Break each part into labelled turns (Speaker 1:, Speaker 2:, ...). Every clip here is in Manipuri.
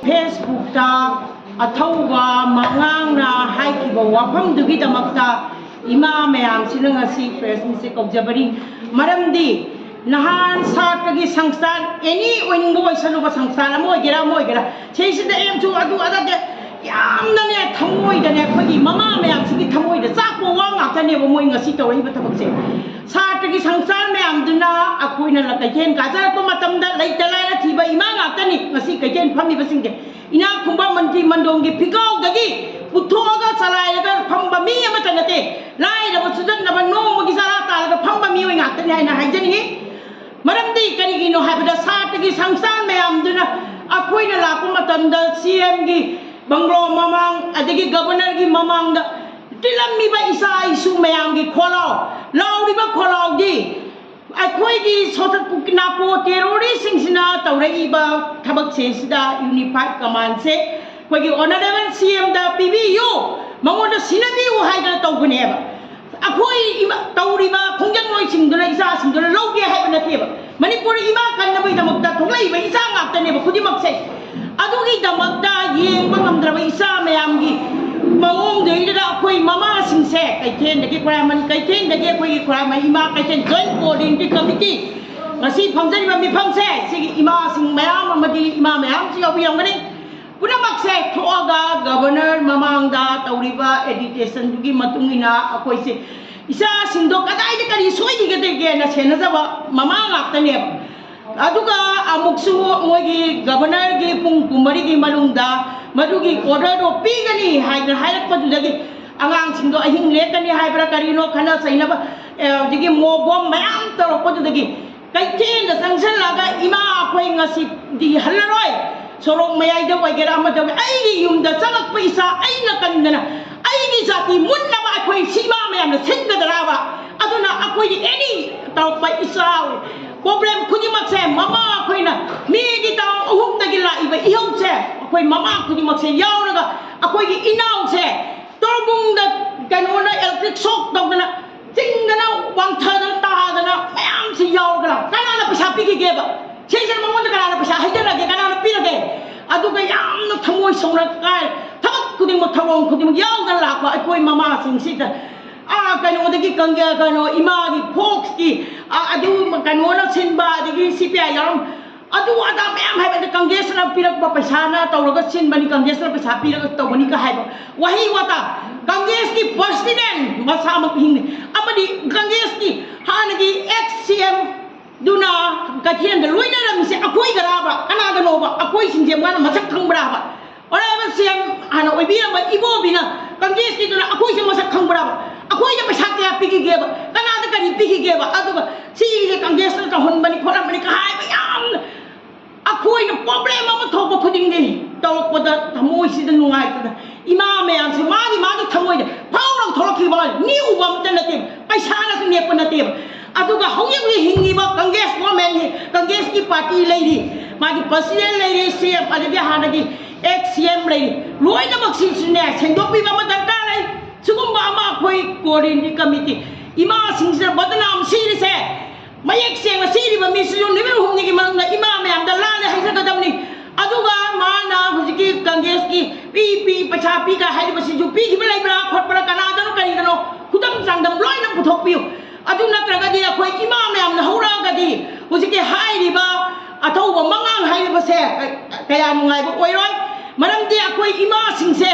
Speaker 1: फेसबुकता अथौबा मंगांगना हाइकिबा वाफमदुगिदमक्ता इमा मयामसिना ngasi प्रेस मिसे कौजबरी मरमदी नहान साटगी संस्थान एनी ओइनिंगबो ओइसलुबा संस्थान अमो ओइगेरा सेसिदा एमसु अदु अदादे यामनाने थमोइदने खोगी ममा मयामसिगी थमोइदा चाकपो वा ngaktaनेबो मोइ ngasi तौरैबा थबकसे साटगी संस्थान मयामदुना अखोइना लकैकेन गाजरपा मतमदा लैतलाना थिबा इमा ngaktani ngasi कैकेन फमिबसिंगे इना खुंबा मंत्री मंडोंगी फिकाउदगी पुथोगा चलायगा फंबा मी अमता नते लाइरबा सुजनबा नोमगी सारा तालगा फंबा मी ओइ ngaktani हाइना हाइजनिगी मरमदी करिगिनो हाइबदा साटगी संस्थान मयामदुना अखोइना लापा मतमदा सीएम गी बंगलो ममांग अदगी गवर्नर गी ममांग तिलम्मीबा इसा इशू मयामगी खोलाव लाउरिबा खोलावदी अखोइगी सोथत पुकिनाको टेरोरिस्टसिंगसिना तौरईबा थबकसे सिदा यूनिफाइड कमांड से खोइगी ऑनरेबल सीएम दा पीबीयू मंगोदा सिनबियू हाइना तौबनेबा अखोइ इमा तौरिबा खोंजंगलोइ सिंगदुना इसा सिंगदुना लौगे हाइबा नथेबा मणिपुर इमा कन्नबई दमकता थोगलैबा इसा ngaktaनेबा खुदिमकसे अदुगी दमकता येंबा ngamdraba इसा मयामगी मौंग देइदा अखोइ ममा सिंसे कैथेन दगी प्रामन कैथेन दगी अखोइ प्राम इमा कैथेन जॉइंट कोऑर्डिनेटिंग कमिटी ngasi फंगजरिबा मिफमसे सिगी इमा सिंग मयाम अमदी इमा मयाम सि याबियंगनी पुनमकसे थोगा गवर्नर ममांगदा तौरिबा एडिटेशन दुगी मतुंगिना अखोइसे इसा सिंदो कदाइदे करी सोइदिगेदेगे ना सेनजबा ममा ngaktaने अदुगा अमुक्सु मोगी गवर्नर गी पुंग कुमरी गी मनुंगदा मदुगी ऑर्डर दो पीगनी हाइना हाइरकपदुदगी आंगांग सिंदो अहिंग लेकनी हाइब्रा करिनो खना सैनबा दिगी मोबोम मयाम तरोपदुदगी कैथेन द संगसन लागा इमा अखोइ ngasi दि हल्लरोय सोरोंग मयाइदा वगेरा अमदो आइगी युमदा चलक पैसा आइना कन्दना आइगी जाति मुन्नबा अखोइ सीमा मयाम सिंगदराबा अदुना अखोइ एनी तरोपा इसाव प्रॉब्लम खुदिमकसे ममा अखोइना मीगी ताव अहुमदगी लाइबा इहौसे अखोइ ममा खुदिमकसे यावरगा अखोइगी इनावसे तोरबुंगदा कनोना इलेक्ट्रिक शॉक तौदना चिंगना वांथदना तादना मयाम से यावरगा कनाना पैसा पिगिगेबा सेजन मंगोंदा कनाना पैसा हाइदरगे कनाना पिरगे अदुगा यामना थमोइ सौना काय थबक खुदिमक थरोंग खुदिमक यावदना लाखबा अखोइ ममा सिंगसिदा कनोदगी कंगे कनो इमागी फोक्स की अदु कनोना सिनबा अदगी सीपीआई यारम अदु अदा मैम हाइबा कांग्रेसना पिरकबा पैसाना तौरगा सिनबनी कांग्रेसना पैसा पिरगा तौबनी का हाइबा वही वता कांग्रेस की प्रेसिडेंट मसामक हिंग अमदी कांग्रेस की हानगी एक्स सीएम दुना कथियन लोइना रमिसे अखोइ गराबा अनागनोबा अखोइ सिंजेम गाना मसक खंगब्राबा ओराबा सीएम हाना ओइबिरबा इबोबिना कांग्रेस की दुना अखोइ से मसक खंगब्राबा अखोइना पैसा क्या पिगिगेबा कनादा करी पिगिगेबा अदुगा सीजे कांग्रेसना तहनबनी खोरबनी का हाइबा याम अखोइना प्रॉब्लम अमा थोबा खुदिंगे तौरपदा थमोइसिदा नुंगाइतदा इमा मयामसे मागी थमोइदा फाउरग थोरखिबा न्यूबा अमता नते पैसानासु नेपा नते अदुगा हौयगि हिंगिबा कांग्रेस गवर्नमेंट कांग्रेस की पार्टी लेरी मागी प्रेसिडेंट लेरी सीएम अदगी हानगी एक्स सीएम लेरी लोइनमक सिंसुने सेंदोपिबा मा दरकार लै सुगुम्बा अमा अखोइ कोऑर्डिनेटिंग कमिटी इमा सिंसना बदनाम सीरिसे मयेक सेंग सीरिबा मिसु निबे हुमनिगी मंगना इमा मयामदा लाने हाइजगदमनी अदुगा माना हुजिकी कांग्रेस की पी पैसा पी का हाइबसिजु पीखिबा लैबरा खोटबरा कनादनो करिगनो खुदम चांगदम लोइना पुथोकपियु अदु नत्रगदी अखोइ इमा मयामना हौरागदी हुजिकी हाइरिबा अथौबा मंगांग हाइबसे कया नुंगाइबा ओइरोय मरमदि अखोइ इमा सिंसे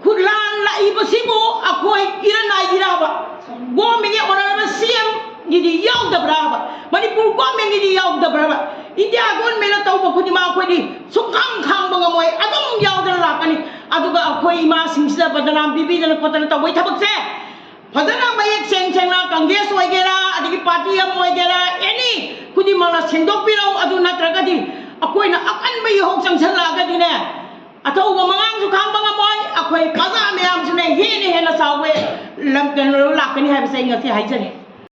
Speaker 1: खुदलान लाइबसिबु अखोइ इरनाइ इराबा गवर्नमेंट ऑनरेबल सीएम गिदी यावदब्राबा मणिपुर गवर्नमेंट गिदी यावदब्राबा इंडिया गवर्नमेंट तौबा खुदिमा अखोइदि सुखाम खांबा ngमोय अदुम यावदना लाकनी अदुगा अखोइ इमा सिंसिदा बदनाम बिबिदना कोतना तौबै थबकसे फदना मयेक सेंगसेंगना कांग्रेस ओइगेरा अदगी पार्टी अम ओइगेरा एनी खुदिमाना सेंदोकपिरौ अदु नत्रगदी अखोइना अकनबा यहोक चंगसनलागदिने अथौबा मंगांगसु खांबा ngमोय अखोइ प्रजा मयामसुने हेने हेना सावे लमकन लाकनी हाइबसे ngasi हाइजने